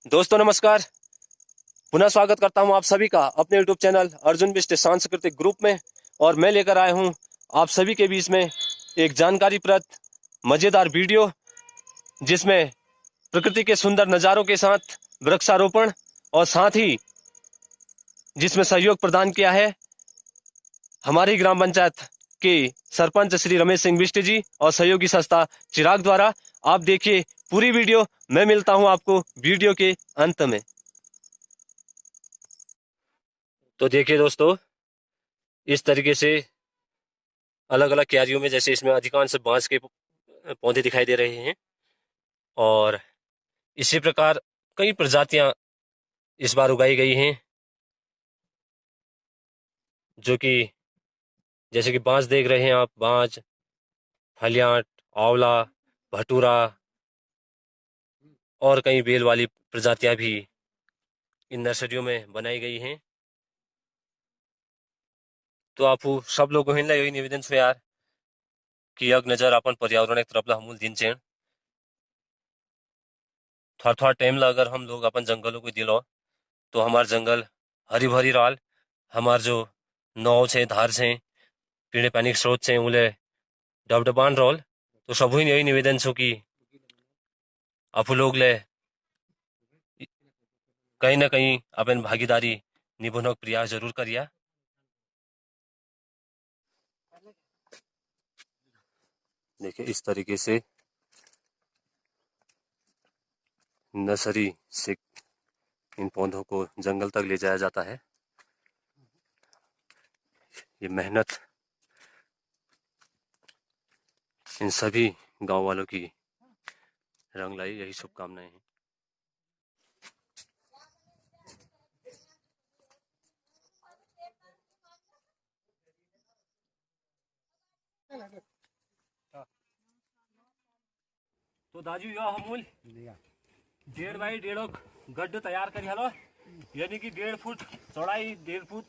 दोस्तों नमस्कार। पुनः स्वागत करता हूं आप सभी का अपने YouTube चैनल अर्जुन बिष्ट सांस्कृतिक ग्रुप में। और मैं लेकर आया हूं आप सभी के बीच में एक जानकारीप्रद मजेदार वीडियो, जिसमें प्रकृति के सुंदर नज़ारों के साथ वृक्षारोपण और साथ ही जिसमें सहयोग प्रदान किया है हमारी ग्राम पंचायत के सरपंच श्री रमेश सिंह बिष्ट जी और सहयोगी संस्था चिराग द्वारा। आप देखिए पूरी वीडियो। मैं मिलता हूं आपको वीडियो के अंत में। तो देखिए दोस्तों, इस तरीके से अलग अलग क्यारियों में, जैसे इसमें अधिकांश बांस के पौधे दिखाई दे रहे हैं और इसी प्रकार कई प्रजातियां इस बार उगाई गई हैं, जो कि जैसे कि बांस देख रहे हैं आप, बांस, फलियाट, आंवला, भटूरा और कई बेल वाली प्रजातियां भी इन नर्सरियों में बनाई गई हैं। तो आप सब लोगों ने यही निवेदन छो यार कि यग नजर अपन पर्यावरण एक तरफ हमूल दिन चेण थोड़ा थोड़ा टाइम ला अगर हम लोग अपन जंगलों को दिलो तो हमार जंगल हरी भरी राल, हमार जो नाव छे, धार छे, पीने पानी के स्रोत छे, उले डबडबान रोल। तो सबू यही निवेदन छो कि आप लोग ले कहीं ना कहीं अपन भागीदारी निभाने का प्रयास जरूर करिया। देखिए इस तरीके से नर्सरी से इन पौधों को जंगल तक ले जाया जाता है। ये मेहनत इन सभी गांव वालों की रंग लाई, यही शुभकामनाएं हैं। तो दाजू यो हमूल 1.5 बाई 1.5 गड्ढे तैयार करी हलो, यानी कि 1.5 फुट चौड़ाई, 1.5 फुट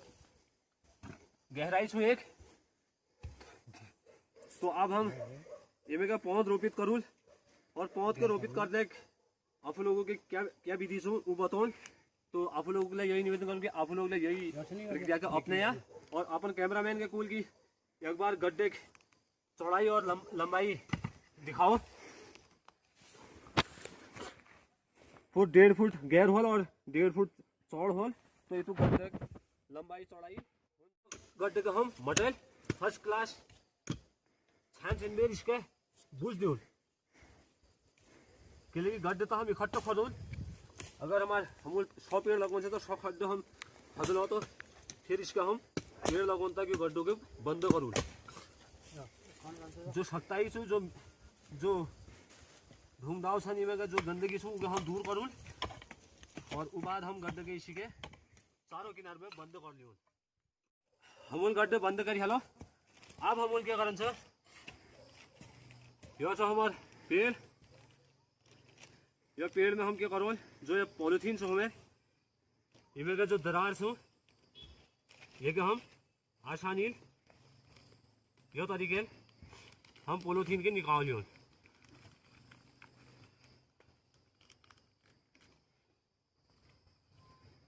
गहराई छू एक। तो अब हम इमे का पौध रोपित करूल और पौध के रोपित करने आप लोगों के क्या क्या विधि छू वो बताओ। तो आप लोगों के लिए यही निवेदन करूँ कि आप लोग ले यही प्रक्रिया का अपने या और अपन कैमरामैन के कुल की एक बार गड्ढे की चौड़ाई और लंबाई दिखाओ। फुट 1.5 फुट गैर होल और 1.5 फुट चौड़ होल। तो ये तो गड्ढे लंबाई चौड़ाई गड्ढे का हम मटेरियल फर्स्ट क्लास छान छन बेर इसके बुझ दूल के लिए गड्ढे तो हम इकट्ठा खोदूल। अगर हमारे हम 100 पेड़ लगवान से तो 100 गड्ढे हम खोदलो, तो फिर इसका हम पेड़ लगवान तक गड्ढों के बंद करूल। जो सख्ताई से जो ढूंढाव छन में जो गंदगी छू हम दूर करूल और उ बाद हम गड्ढे के इसी के चारों किनार में बंद कर लियो। हमूल गड्ढे बंद करी हलो। अब हमूल क्या करन छ, यो छ हमार पेड़। ये पेड़ में हम क्या करो, जो ये पॉलिथीन छो हमें इमे का जो दरार छो ये के हम आसानी यो तरीके हम पॉलिथीन के निकाल लियो।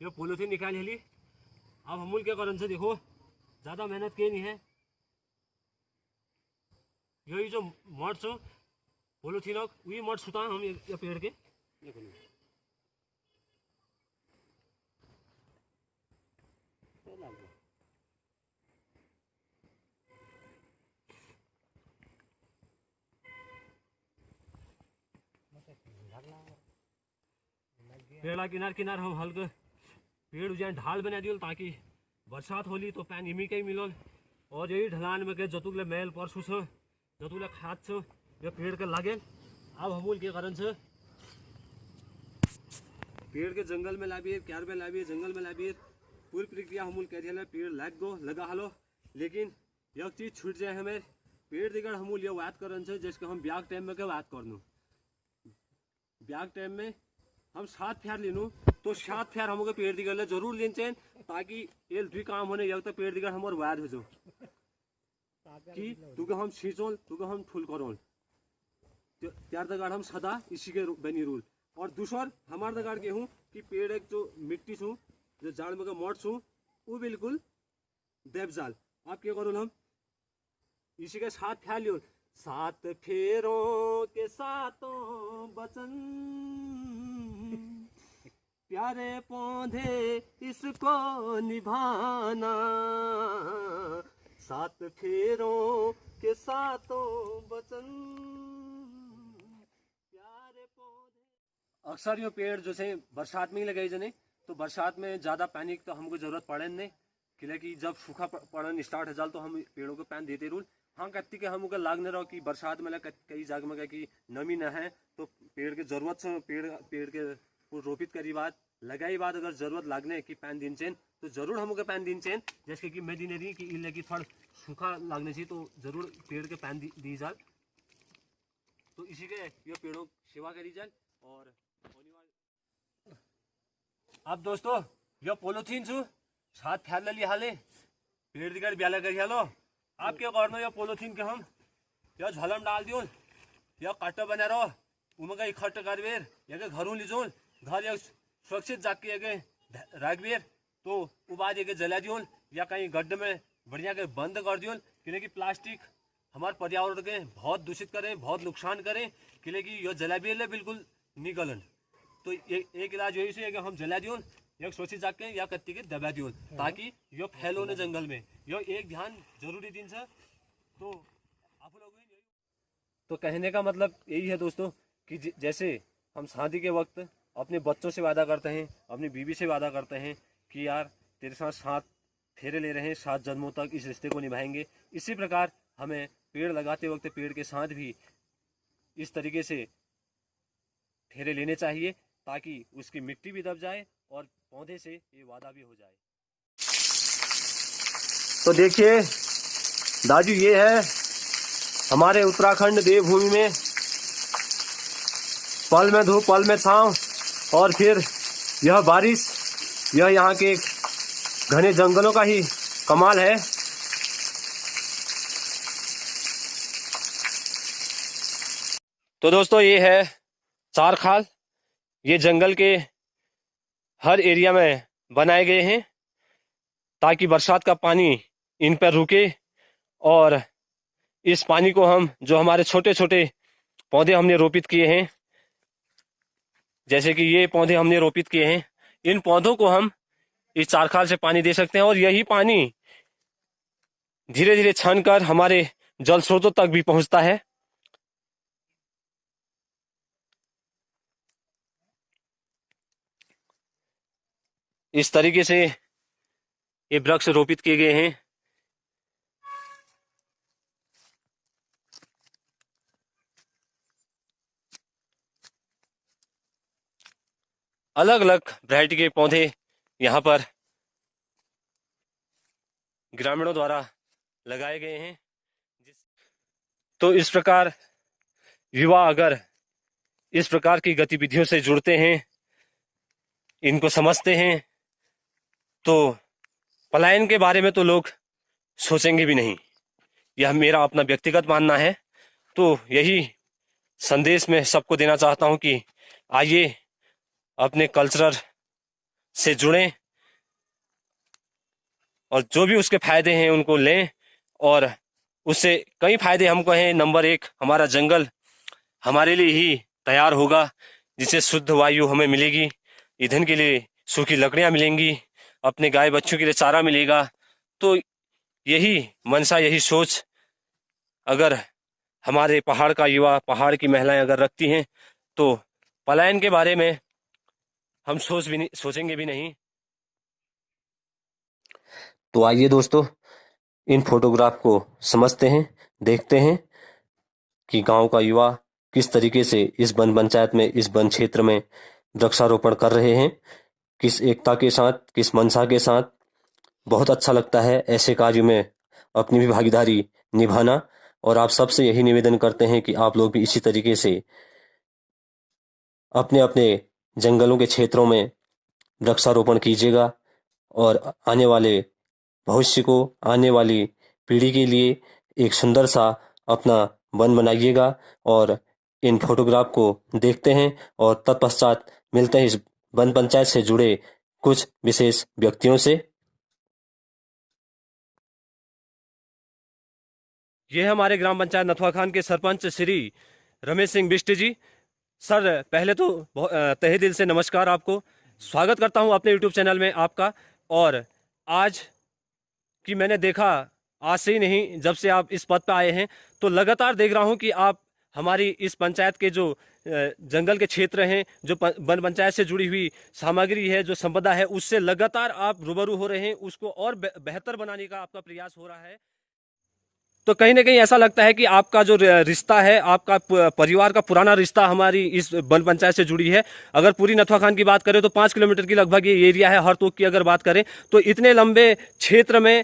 ये पॉलिथीन निकाल ली। अब हमूल क्या करन से देखो, ज़्यादा मेहनत के नहीं है। यही जो मठ छो पॉलिथीन वही मठ सुता हम ये पेड़ के पेड़ा किनार किनार हम हल्के पेड़ उजान ढाल बना दियो, ताकि बरसात होली तो पैन इमी के मिलल। और यही ढलान में के जतुगले मैल परसू छ, जतुगले खाद छ, ये पेड़ के लागे। अब हमूल के कारण से पेड़ के जंगल में लाबिए, क्यार में लाबिए, जंगल में लाबिए, पूरी प्रक्रिया हमूल कह दिया। पेड़ लग गो लगा हलो, लेकिन एक चीज छूट जाए हमें, पेड़ दिगड़ हमूल ये बात करन से जिसके हम ब्याग टाइम में के बात करनू। ब्याग टाइम में हम 7 फेर लेनू, तो 7 फेर हमको पेड़ दिगड़ जरूर लेन चाहिए, ताकि ये भी काम होने यक तो पेड़ दिगड़ हमार वाद हो जो कि तुके हम सींचोल तुके हम फुल करोल त्यार तक हम सदा इसी के बनी रूल। और दूसर हमारे दगाड़ के हूँ कि पेड़ एक जो मिट्टी छू जो जाड़ में मोट छू वो बिल्कुल देवजाल आप क्या करो हम इसी के साथ ख्याल लियो सात फेरों के सातों बचन प्यारे पौधे इसको निभाना सात फेरों के सातों बचन प्यारे पौधे। अक्सर ये पेड़ जो से बरसात में ही लगाई जने तो बरसात में ज्यादा पानी की तो हमको जरूरत पड़े नहीं कि जब सूखा पड़न स्टार्ट हो जाए तो हम पेड़ों को पानी देते रूल हाँ कत्ती के हमको लागने रहो कि बरसात में कई जगह में कि नमी न है तो पेड़ के जरूरत से पेड़ के रोपित करी बात लगाई बात अगर जरूरत लागने की पैन दिन चेन तो जरूर हमको पैन दिन चेन जैसे कि मैं दिन रही कि इले की थोड़ा सूखा लागने चाहिए तो जरूर पेड़ के पैन दी जाए तो इसी के ये पेड़ों की सेवा करी जाए। और अब दोस्तों ये पोलोथीन छू साथ ख्याल ली हाले पेड़ दिकर ब्याला कर लो आप क्या करना ये पोलोथीन के हम या झलम डाल दियो या काटो बना रहो उमका इकट्ठा कर बेर या घरों लीजो घर या सुरक्षित जाके रख बेर तो वो बाद एक जला दियो या कहीं गड्ढे में बढ़िया के बंद कर दियो क्योंकि प्लास्टिक हमारे पर्यावरण के बहुत दूषित करे बहुत नुकसान करे क्योंकि यह जला भी बिल्कुल नहीं गलन तो एक इलाज यही से हम जला दियो या सोची जाके या कत्ती के दबा दियो ताकि यो फैलो न जंगल में यो एक ध्यान जरूरी दिन से तो आप लोग तो कहने का मतलब यही है दोस्तों कि जैसे हम शादी के वक्त अपने बच्चों से वादा करते हैं अपनी बीवी से वादा करते हैं कि यार तेरे साथ 7 फेरे ले रहे हैं 7 जन्मों तक इस रिश्ते को निभाएंगे इसी प्रकार हमें पेड़ लगाते वक्त पेड़ के साथ भी इस तरीके से फेरे लेने चाहिए ताकि उसकी मिट्टी भी दब जाए और पौधे से ये वादा भी हो जाए। तो देखिए दाजू ये है हमारे उत्तराखंड देवभूमि में पल में धूप पल में छांव और फिर यह बारिश यह यहाँ के घने जंगलों का ही कमाल है। तो दोस्तों ये है चार खाल ये जंगल के हर एरिया में बनाए गए हैं ताकि बरसात का पानी इन पर रुके और इस पानी को हम जो हमारे छोटे छोटे पौधे हमने रोपित किए हैं जैसे कि ये पौधे हमने रोपित किए हैं इन पौधों को हम इस चार खाल से पानी दे सकते हैं और यही पानी धीरे धीरे छन कर हमारे जल स्रोतों तक भी पहुंचता है। इस तरीके से ये वृक्ष रोपित किए गए हैं। अलग अलग वैरायटी के पौधे यहाँ पर ग्रामीणों द्वारा लगाए गए हैं। तो इस प्रकार युवा अगर इस प्रकार की गतिविधियों से जुड़ते हैं इनको समझते हैं तो पलायन के बारे में तो लोग सोचेंगे भी नहीं। यह मेरा अपना व्यक्तिगत मानना है। तो यही संदेश मैं सबको देना चाहता हूं कि आइए अपने कल्चर से जुड़ें और जो भी उसके फायदे हैं उनको लें और उससे कई फायदे हमको हैं। नंबर 1 हमारा जंगल हमारे लिए ही तैयार होगा जिससे शुद्ध वायु हमें मिलेगी, ईंधन के लिए सूखी लकड़ियां मिलेंगी, अपने गाय बच्चों के लिए चारा मिलेगा। तो यही मनसा यही सोच अगर हमारे पहाड़ का युवा पहाड़ की महिलाएं अगर रखती हैं तो पलायन के बारे में हम सोचेंगे भी नहीं। तो आइए दोस्तों इन फोटोग्राफ को समझते हैं, देखते हैं कि गांव का युवा किस तरीके से इस वन पंचायत में इस वन क्षेत्र में वृक्षारोपण कर रहे हैं, किस एकता के साथ, किस मनसा के साथ। बहुत अच्छा लगता है ऐसे कार्य में अपनी भी भागीदारी निभाना और आप सबसे यही निवेदन करते हैं कि आप लोग भी इसी तरीके से अपने अपने जंगलों के क्षेत्रों में वृक्षारोपण कीजिएगा और आने वाले भविष्य को, आने वाली पीढ़ी के लिए एक सुंदर सा अपना वन बनाइएगा और इन फोटोग्राफ को देखते हैं और तत्पश्चात मिलते हैं इस वन पंचायत से जुड़े कुछ विशेष व्यक्तियों से। ये है हमारे ग्राम पंचायत नथुआ खान के सरपंच श्री रमेश सिंह बिष्ट जी। सर, पहले तो तहे दिल से नमस्कार आपको। स्वागत करता हूं अपने यूट्यूब चैनल में आपका। और आज कि मैंने देखा, आज से ही नहीं, जब से आप इस पद पर आए हैं तो लगातार देख रहा हूं कि आप हमारी इस पंचायत के जो जंगल के क्षेत्र हैं, जो वन पंचायत से जुड़ी हुई सामग्री है, जो संपदा है, उससे लगातार आप रूबरू हो रहे हैं, उसको और बेहतर बनाने का आपका प्रयास हो रहा है। तो कहीं ना कहीं ऐसा लगता है कि आपका जो रिश्ता है, आपका परिवार का पुराना रिश्ता हमारी इस वन पंचायत से जुड़ी है। अगर पूरी नथुआ खान की बात करें तो 5 किलोमीटर की लगभग ये एरिया है। हरतोक की अगर बात करें तो इतने लंबे क्षेत्र में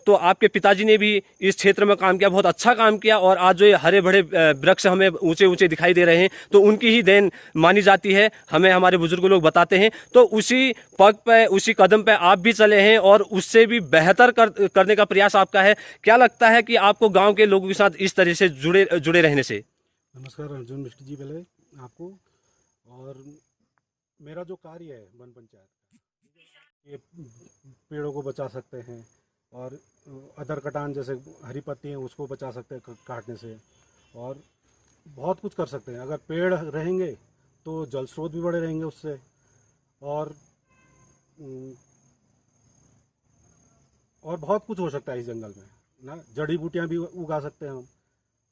तो आपके पिताजी ने भी इस क्षेत्र में काम किया, बहुत अच्छा काम किया। और आज जो ये हरे भरे वृक्ष हमें ऊंचे ऊंचे दिखाई दे रहे हैं तो उनकी ही देन मानी जाती है, हमें हमारे बुजुर्ग लोग बताते हैं। तो उसी पग पे, उसी कदम पे आप भी चले हैं और उससे भी बेहतर करने का प्रयास आपका है। क्या लगता है कि आपको गांव के लोगों के साथ इस तरह से जुड़े रहने से? नमस्कार अर्जुन बिष्ट जी, पहले आपको। और मेरा जो कार्य है वन पंचायत का, ये पेड़ों को बचा सकते हैं और अदर कटान जैसे हरी पत्ती हैं उसको बचा सकते हैं काटने से, और बहुत कुछ कर सकते हैं। अगर पेड़ रहेंगे तो जल स्रोत भी बड़े रहेंगे उससे, और बहुत कुछ हो सकता है इस जंगल में ना। जड़ी बूटियां भी उगा सकते हैं हम।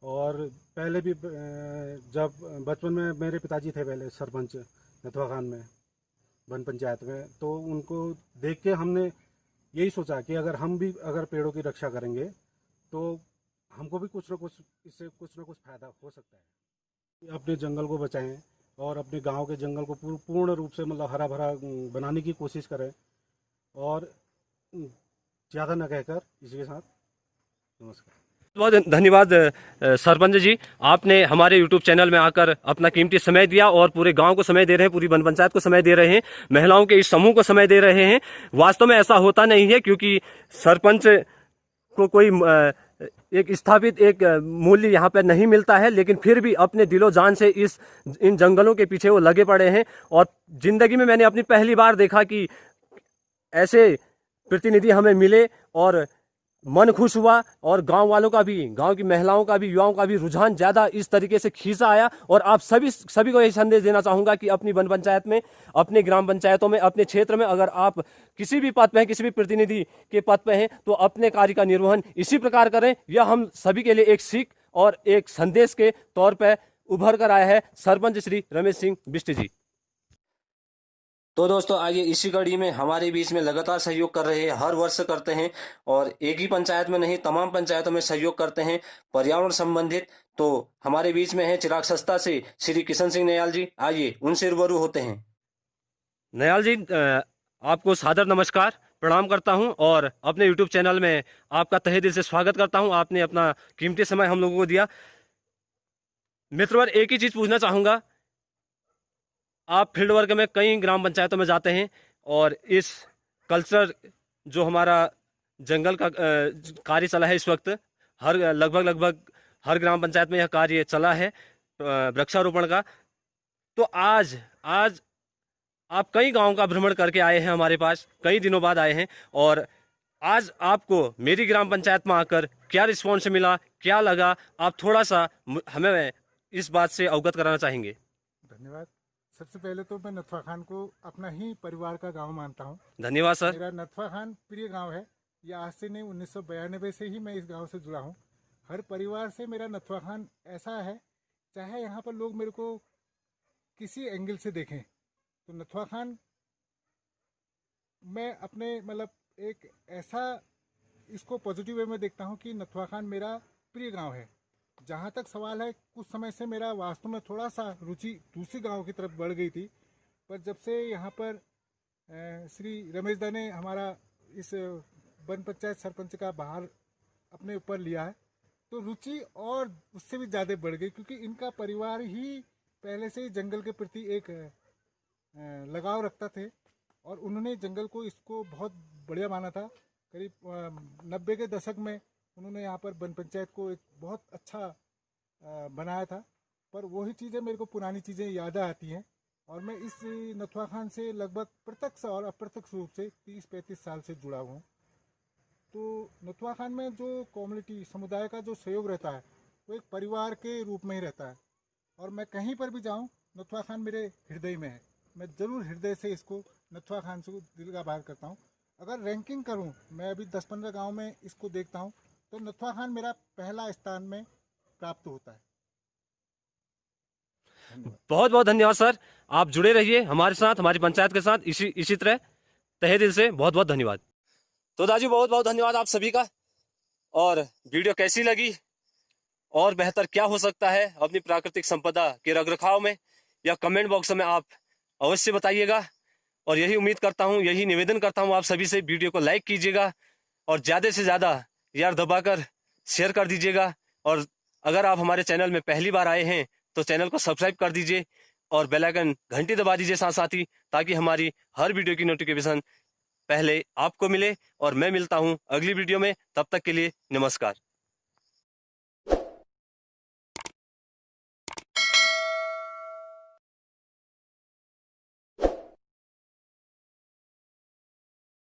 और पहले भी जब बचपन में मेरे पिताजी थे पहले सरपंच नथुआ खान में, वन पंचायत में, तो उनको देख के हमने यही सोचा कि अगर हम भी अगर पेड़ों की रक्षा करेंगे तो हमको भी कुछ ना कुछ इससे कुछ ना कुछ फ़ायदा हो सकता है। अपने जंगल को बचाएं और अपने गांव के जंगल को पूर्ण रूप से मतलब हरा भरा बनाने की कोशिश करें। और ज़्यादा न कहकर इसी के साथ नमस्कार। बहुत धन्यवाद सरपंच जी, आपने हमारे YouTube चैनल में आकर अपना कीमती समय दिया और पूरे गांव को समय दे रहे हैं, पूरी वन पंचायत को समय दे रहे हैं, महिलाओं के इस समूह को समय दे रहे हैं। वास्तव में ऐसा होता नहीं है, क्योंकि सरपंच को कोई एक स्थापित एक मूल्य यहाँ पे नहीं मिलता है, लेकिन फिर भी अपने दिलो जान से इन जंगलों के पीछे वो लगे पड़े हैं। और जिंदगी में मैंने अपनी पहली बार देखा कि ऐसे प्रतिनिधि हमें मिले और मन खुश हुआ। और गांव वालों का भी, गांव की महिलाओं का भी, युवाओं का भी रुझान ज्यादा इस तरीके से खींचा आया। और आप सभी को यही संदेश देना चाहूंगा कि अपनी वन पंचायत में, अपने ग्राम पंचायतों में, अपने क्षेत्र में अगर आप किसी भी पद पे हैं, किसी भी प्रतिनिधि के पद पे हैं, तो अपने कार्य का निर्वहन इसी प्रकार करें। यह हम सभी के लिए एक सीख और एक संदेश के तौर पर उभर कर आया है सरपंच श्री रमेश सिंह बिष्ट जी। तो दोस्तों, आइए इसी कड़ी में हमारे बीच में लगातार सहयोग कर रहे हैं, हर वर्ष करते हैं, और एक ही पंचायत में नहीं, तमाम पंचायतों में सहयोग करते हैं पर्यावरण संबंधित। तो हमारे बीच में है चिराग सस्ता से श्री किशन सिंह नयाल जी। आइए उनसे रूबरू होते हैं। नयाल जी, आपको सादर नमस्कार, प्रणाम करता हूं और अपने YouTube चैनल में आपका तहे दिल से स्वागत करता हूं। आपने अपना कीमती समय हम लोगों को दिया। मित्रवर, एक ही चीज पूछना चाहूंगा, आप फील्ड वर्क में कई ग्राम पंचायतों में जाते हैं और इस कल्चर जो हमारा जंगल का कार्य चला है इस वक्त, हर लगभग हर ग्राम पंचायत में यह कार्य चला है वृक्षारोपण का। तो आज आज आप कई गांव का भ्रमण करके आए हैं हमारे पास, कई दिनों बाद आए हैं, और आज आपको मेरी ग्राम पंचायत में आकर क्या रिस्पॉन्स मिला, क्या लगा, आप थोड़ा सा हमें इस बात से अवगत कराना चाहेंगे? धन्यवाद। सबसे पहले तो मैं नथुआ खान को अपना ही परिवार का गांव मानता हूं। धन्यवाद सर। मेरा नथुआ खान प्रिय गांव है। ये आज से नहीं, 1992 से ही मैं इस गांव से जुड़ा हूं। हर परिवार से मेरा नथुआ खान ऐसा है, चाहे यहाँ पर लोग मेरे को किसी एंगल से देखें, तो नथुआ खान मैं अपने मतलब एक ऐसा इसको पॉजिटिव वे में देखता हूँ कि नथुआ खान मेरा प्रिय गाँव है। जहाँ तक सवाल है, कुछ समय से मेरा वास्तव में थोड़ा सा रुचि दूसरी गांव की तरफ बढ़ गई थी, पर जब से यहाँ पर श्री रमेश दा ने हमारा इस वन पंचायत सरपंच का बाहर अपने ऊपर लिया है, तो रुचि और उससे भी ज़्यादा बढ़ गई, क्योंकि इनका परिवार ही पहले से ही जंगल के प्रति एक लगाव रखता थे और उन्होंने जंगल को इसको बहुत बढ़िया माना था। करीब 90 के दशक में उन्होंने यहाँ पर वन पंचायत को एक बहुत अच्छा बनाया था। पर वही चीज़ें मेरे को पुरानी चीज़ें याद आती हैं। और मैं इस नथुआ खान से लगभग प्रत्यक्ष और अप्रत्यक्ष रूप से 30-35 साल से जुड़ा हूँ। तो नथुआ खान में जो कम्युनिटी समुदाय का जो सहयोग रहता है वो एक परिवार के रूप में ही रहता है। और मैं कहीं पर भी जाऊँ, नथुआ खान मेरे हृदय में है। मैं ज़रूर हृदय से इसको नथुआ खान से दिल का बात करता हूँ। अगर रैंकिंग करूँ, मैं अभी 10-15 गांव में इसको देखता हूँ, तो नथुआ खान मेरा पहला स्थान में प्राप्त होता है। बहुत बहुत धन्यवाद सर, आप जुड़े रहिए हमारे साथ, हमारी पंचायत के साथ इसी तरह। तहे दिल से बहुत बहुत धन्यवाद। तो दाजू बहुत बहुत धन्यवाद आप सभी का। और वीडियो कैसी लगी और बेहतर क्या हो सकता है अपनी प्राकृतिक संपदा के रखरखाव में, या कमेंट बॉक्स में आप अवश्य बताइएगा। और यही उम्मीद करता हूँ, यही निवेदन करता हूँ आप सभी से, वीडियो को लाइक कीजिएगा और ज़्यादा से ज़्यादा यार दबाकर शेयर कर दीजिएगा। और अगर आप हमारे चैनल में पहली बार आए हैं तो चैनल को सब्सक्राइब कर दीजिए और बेल आइकन घंटी दबा दीजिए साथ साथ ही, ताकि हमारी हर वीडियो की नोटिफिकेशन पहले आपको मिले। और मैं मिलता हूँ अगली वीडियो में, तब तक के लिए नमस्कार।